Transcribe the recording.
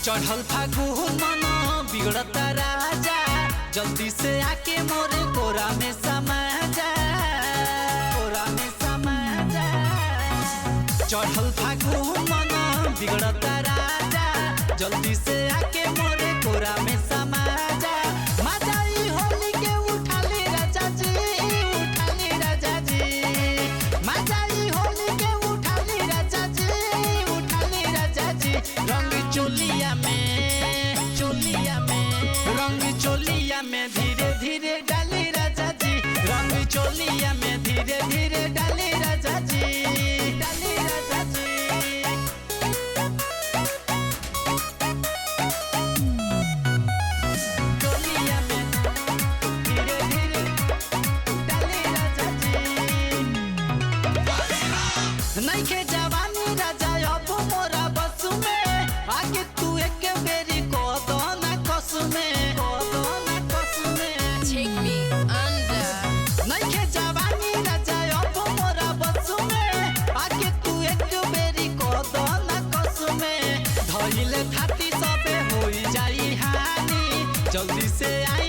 चढ़ल फागुन मन बिगड़ता राजा, जल्दी से आके मोरे कोरा में समा जा, कोरा में समा जा। चढ़ल फागुन मन बिगड़ता राजा, जल्दी से आके मोरे कोरा में समा जा। मजा ई होली के उठा ले राजा जी, उठा ले राजा जी। मजा ई होली के उठा ले राजा जी, उठा ले राजा जी। रंग चोलिया में, चोलिया में, रंग चोलिया में धीरे धीरे डाले राजा जी। रंग चोलिया में धीरे धीरे डाले राजा जी, डाले राजा जी। चोलिया में धीरे धीरे डाले राजा जी। नइखे जवानी राजा अब मोरा बस में, आगे तू एक बेरी को दो ना कस में, को दो ना कस में। Take me under. नइखे जवानी राजा अब मोरा बस में, आगे तू एक बेरी को दो ना कस में। धइले थाती सबे होई जाई हानि, जल्दी से आई